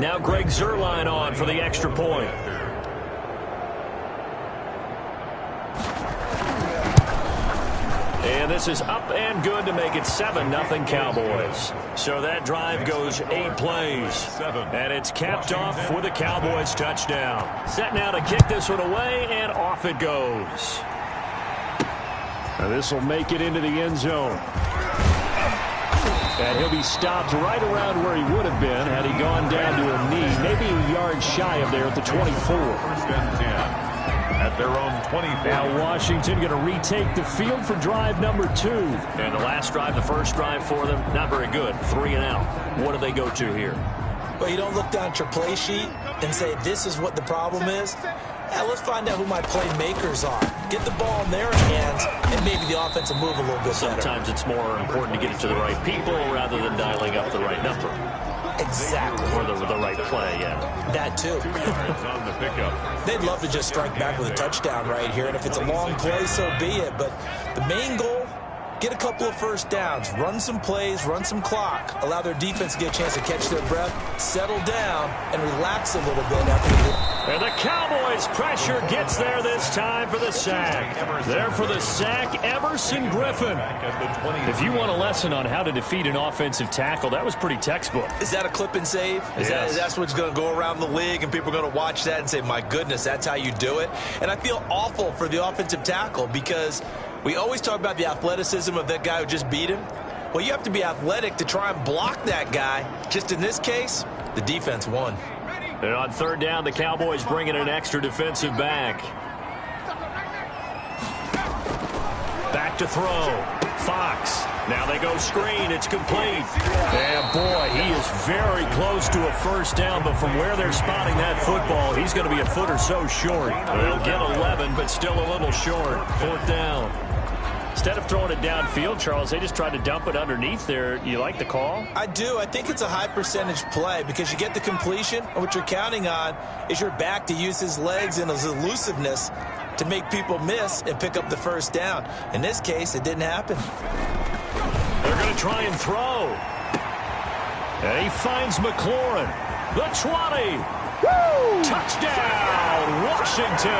Now Greg Zuerlein on for the extra point. And this is up and good to make it 7-0 Cowboys. So that drive goes 8 plays. And it's capped off with a Cowboys touchdown. Set now to kick this one away, and off it goes. Now this will make it into the end zone. And he'll be stopped right around where he would have been had he gone down to a knee, maybe a yard shy of there at the 24. First and 10. At their own 24. Now Washington going to retake the field for drive number 2. And the last drive, the first drive for them, not very good. 3 and out. What do they go to here? Well, you don't look down at your play sheet and say, this is what the problem is. Let's find out who my playmakers are. Get the ball in their hands, and maybe the offense will move a little bit better. Sometimes it's more important to get it to the right people rather than dialing up the right number. Exactly. Or the right play, yeah. That too. On the pickup. They'd love to just strike back with a touchdown right here, and if it's a long play, so be it. But the main goal, get a couple of first downs, run some plays, run some clock, allow their defense to get a chance to catch their breath, settle down, and relax a little bit after and the Cowboys' pressure gets there this time for the sack. There for the sack, Everson Griffin. If you want a lesson on how to defeat an offensive tackle, that was pretty textbook. Is that a clip and save? That's what's going to go around the league, and people are going to watch that and say, my goodness, that's how you do it? And I feel awful for the offensive tackle because we always talk about the athleticism of that guy who just beat him. Well, you have to be athletic to try and block that guy. Just in this case, the defense won. And on third down, the Cowboys bring in an extra defensive back. Back to throw. Fox. Now they go screen. It's complete. And, boy, he is very close to a first down, but from where they're spotting that football, he's going to be a foot or so short. They'll get 11, but still a little short. Fourth down. Instead of throwing it downfield, Charles, they just tried to dump it underneath there. You like the call? I do. I think it's a high percentage play because you get the completion, and what you're counting on is your back to use his legs and his elusiveness to make people miss and pick up the first down. In this case, it didn't happen. They're going to try and throw. And he finds McLaurin. The 20. Woo! Touchdown, Washington.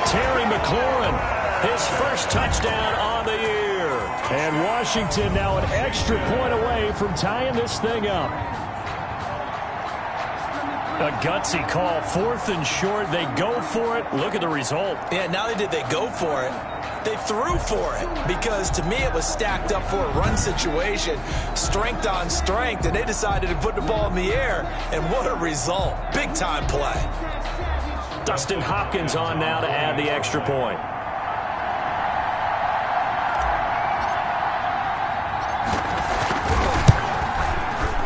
Terry McLaurin. His first touchdown on the year. And Washington now an extra point away from tying this thing up. A gutsy call. 4th and short. They go for it. Look at the result. Yeah, not only did they go for it, they threw for it. Because to me it was stacked up for a run situation. Strength on strength. And they decided to put the ball in the air. And what a result. Big time play. Dustin Hopkins on now to add the extra point.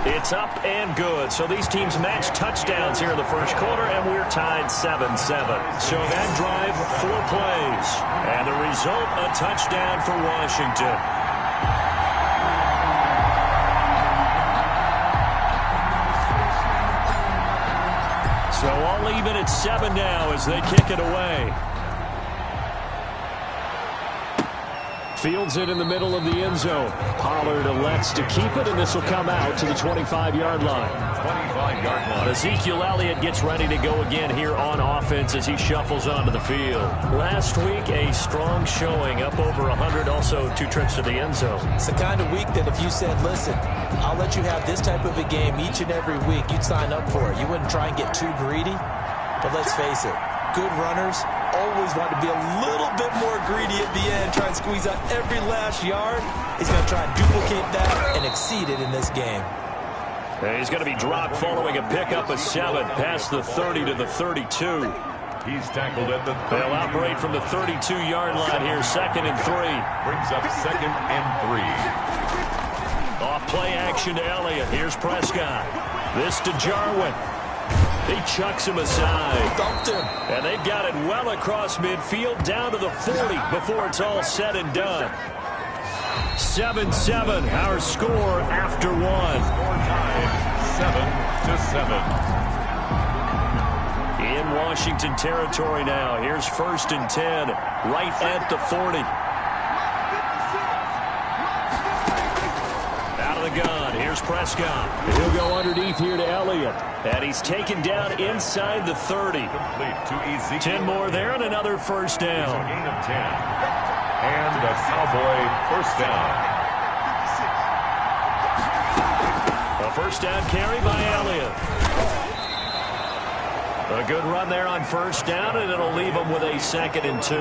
It's up and good. So these teams match touchdowns here in the first quarter, and we're tied 7-7. So that drive, 4 plays. And the result, a touchdown for Washington. So all even at 7 now as they kick it away. Fields it in the middle of the end zone. Pollard elects to keep it, and this will come out to the 25-yard line. 25-yard line. Ezekiel Elliott gets ready to go again here on offense as he shuffles onto the field. Last week, a strong showing, up over 100, also 2 trips to the end zone. It's the kind of week that if you said, listen, I'll let you have this type of a game each and every week, you'd sign up for it. You wouldn't try and get too greedy. But let's face it, good runners always want to be a little bit more greedy at the end, try and squeeze out every last yard. He's going to try and duplicate that and exceed it in this game. And he's going to be dropped following a pickup of 7 past the 30 to the 32. He's tackled at the 30. They'll operate from the 32-yard line here, 2nd and 3. Brings up 2nd and 3. Off play action to Elliott. Here's Prescott. This to Jarwin. He chucks him aside. Dumped him. And they've got it well across midfield, down to the 40 before it's all said and done. 7-7, our score after 1. Score time, 7-7. In Washington territory now. Here's 1st and 10, right at the 40. Out of the gun. Here's Here's Prescott. He'll go underneath here to Elliott. And he's taken down inside the 30. 10 more there and another first down. A gain of 10. And a Cowboy first down. A first down carry by Elliott. A good run there on first down, and it'll leave them with a 2nd and 2.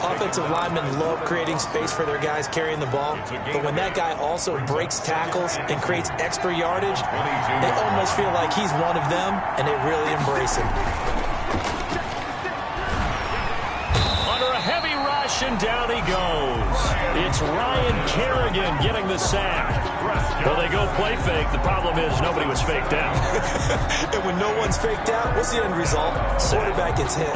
Offensive linemen love creating space for their guys carrying the ball, but when that guy also breaks tackles and creates extra yardage, they almost feel like he's one of them, and they really embrace him. Under a heavy rush, and down he goes. It's Ryan Kerrigan getting the sack. Well, they go play fake. The problem is nobody was faked out. And when no one's faked out, what's the end result? Quarterback gets hit.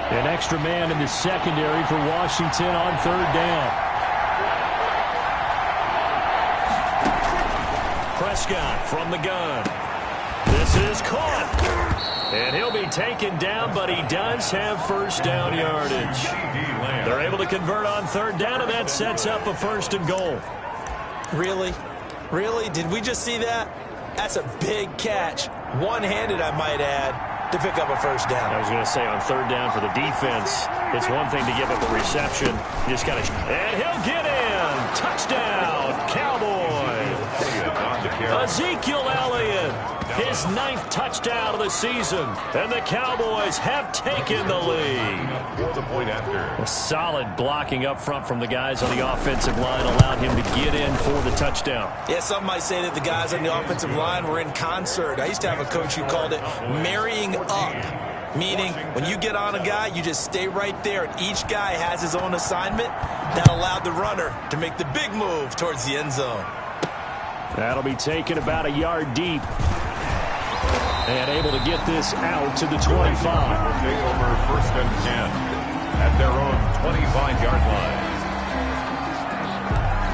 An extra man in the secondary for Washington on 3rd down. Prescott from the gun. This is caught. And he'll be taken down, but he does have first down yardage. They're able to convert on 3rd down, and that sets up a 1st and goal. Really? Really? Did we just see that? That's a big catch. One-handed, I might add, to pick up a first down. I was going to say on 3rd down for the defense, it's one thing to give up a reception. You just got to... And he'll get in. Touchdown, Cowboys. Ezekiel Elliott, his 9th touchdown of the season. And the Cowboys have taken the lead. For the point after. A solid blocking up front from the guys on the offensive line allowed him to get in for the touchdown. Yeah, some might say that the guys on the offensive line were in concert. I used to have a coach who called it marrying up, meaning when you get on a guy, you just stay right there, and each guy has his own assignment. That allowed the runner to make the big move towards the end zone. That'll be taken about a yard deep. And able to get this out to the 25. Take over 1st and 10 at their own 25-yard line.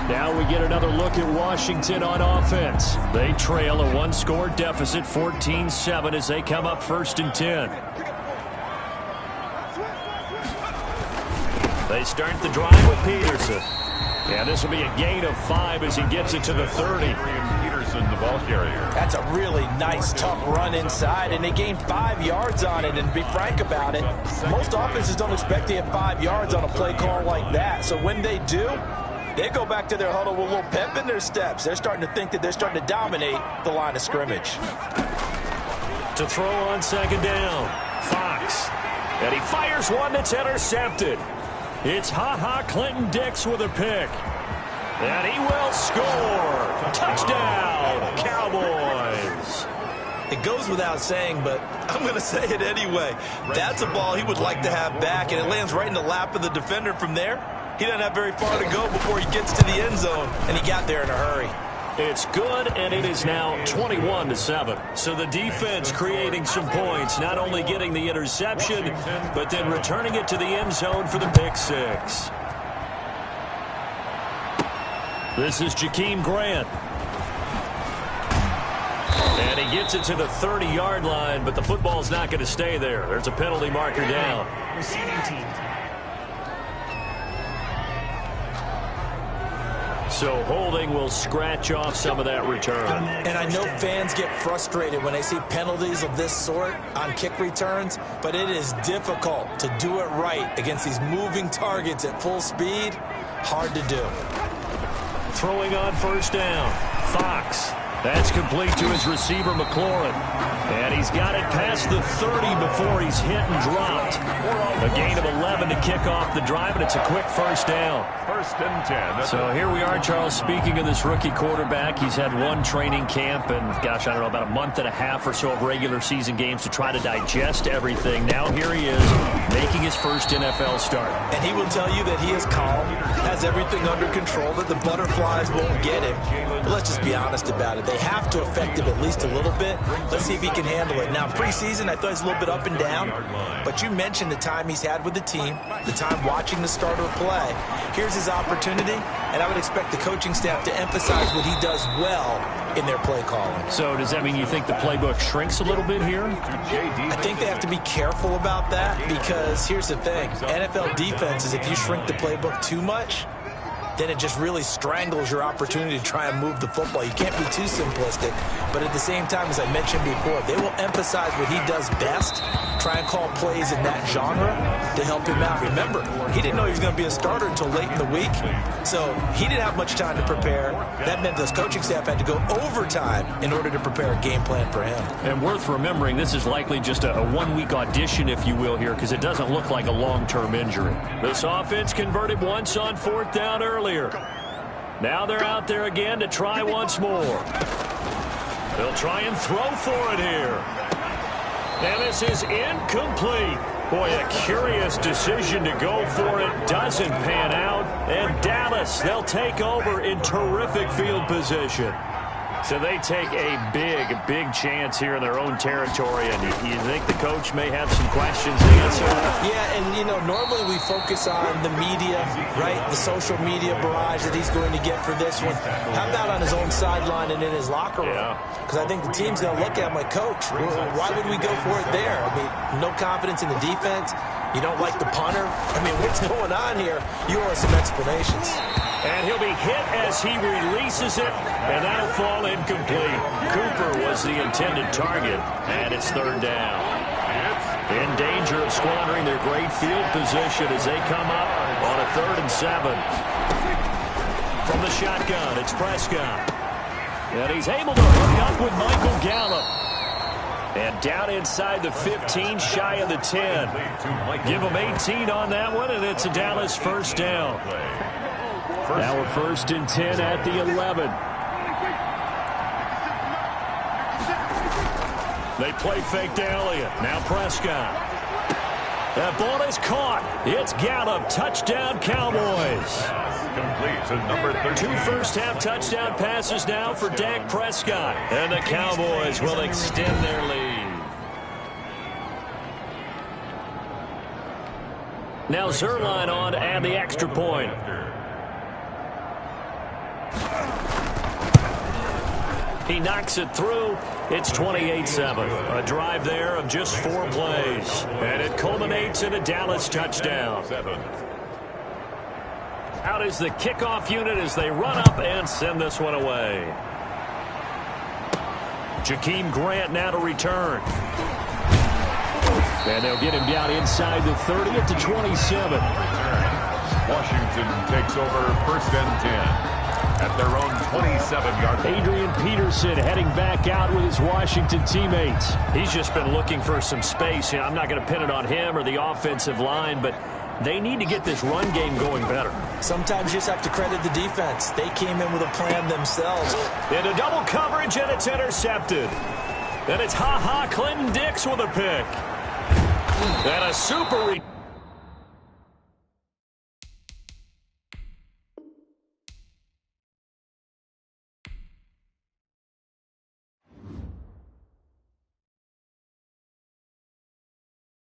Now we get another look at Washington on offense. They trail a 1-score deficit, 14-7, as they come up 1st and 10. They start the drive with Peterson. Yeah, this will be a gain of 5 as he gets it to the 30. Peterson, the ball carrier. That's a really nice, tough run inside, and they gained 5 yards on it. And to be frank about it, most offenses don't expect to get 5 yards on a play call like that. So when they do, they go back to their huddle with a little pep in their steps. They're starting to think that they're starting to dominate the line of scrimmage. To throw on 2nd down, Fox. And he fires one that's intercepted. It's Ha-Ha Clinton-Dix with a pick. And he will score. Touchdown, Cowboys. It goes without saying, but I'm going to say it anyway. That's a ball he would like to have back, and it lands right in the lap of the defender from there. He doesn't have very far to go before he gets to the end zone, and he got there in a hurry. It's good, and it is now 21-7. So the defense creating some points, not only getting the interception, but then returning it to the end zone for the pick 6. This is Jakeem Grant. And he gets it to the 30-yard line, but the football's not going to stay there. There's a penalty marker down. Receiving team. So holding will scratch off some of that return. And I know fans get frustrated when they see penalties of this sort on kick returns, but it is difficult to do it right against these moving targets at full speed. Hard to do. Throwing on 1st down. Fox. That's complete to his receiver, McLaurin. And he's got it past the 30 before he's hit and dropped. A gain of 11 to kick off the drive, and it's a quick 1st down. 1st and 10. So here we are, Charles, speaking of this rookie quarterback. He's had one training camp and, gosh, I don't know, about a month and a half or so of regular season games to try to digest everything. Now here he is making his first NFL start. And he will tell you that he is calm, has everything under control, that the butterflies won't get him. But let's just be honest about it. They have to affect him at least a little bit. Let's see if he can handle it. Now, preseason, I thought he's a little bit up and down, but you mentioned the time he's had with the team, the time watching the starter play. Here's his opportunity, and I would expect the coaching staff to emphasize what he does well in their play calling. So does that mean you think the playbook shrinks a little bit here? I think they have to be careful about that because here's the thing. NFL defenses, if you shrink the playbook too much, then it just really strangles your opportunity to try and move the football. You can't be too simplistic, but at the same time, as I mentioned before, they will emphasize what he does best, try and call plays in that genre to help him out. Remember, he didn't know he was going to be a starter until late in the week, so he didn't have much time to prepare. That meant this coaching staff had to go overtime in order to prepare a game plan for him. And worth remembering, this is likely just a one-week audition, if you will, here, because it doesn't look like a long-term injury. This offense converted once on 4th down earlier. Now they're out there again to try once more. They'll try and throw for it here. And this is incomplete. Boy, a curious decision to go for it. Doesn't pan out. And Dallas, they'll take over in terrific field position. So they take a big chance here in their own territory. And you think the coach may have some questions to answer? Yeah, and, you know, normally we focus on the media, right? The social media barrage that he's going to get for this one. How about on his own sideline and in his locker room? Because I think the team's going to look at him like, Coach, why would we go for it there? I mean, no confidence in the defense. You don't like the punter. I mean, what's going on here? You owe us some explanations. And he'll be hit as he releases it, and that'll fall incomplete. Cooper was the intended target, and it's 3rd down. In danger of squandering their great field position as they come up on a 3rd and 7. From the shotgun, it's Prescott. And he's able to hook up with Michael Gallup. And down inside the 15, shy of the 10. Give him 18 on that one, and it's a Dallas 1st down. Now we're 1st and 10 at the 11. They play fake to Elliott. Now Prescott. That ball is caught. It's Gallup. Touchdown, Cowboys. Complete to number 13. 2 first-half touchdown passes now for Dak Prescott. And the Cowboys will extend their lead. Now Zerline on to add the extra point. He knocks it through. It's 28-7. A drive there of just 4 plays. And it culminates in a Dallas touchdown. Out is the kickoff unit as they run up and send this one away. Jakeem Grant now to return. And they'll get him down inside the 30 at the 27. Washington takes over 1st and 10. At their own 27-yard line. Adrian Peterson heading back out with his Washington teammates. He's just been looking for some space. You know, I'm not going to pin it on him or the offensive line, but they need to get this run game going better. Sometimes you just have to credit the defense. They came in with a plan themselves. Into double coverage, and it's intercepted. And it's Clinton Dix with a pick. And a super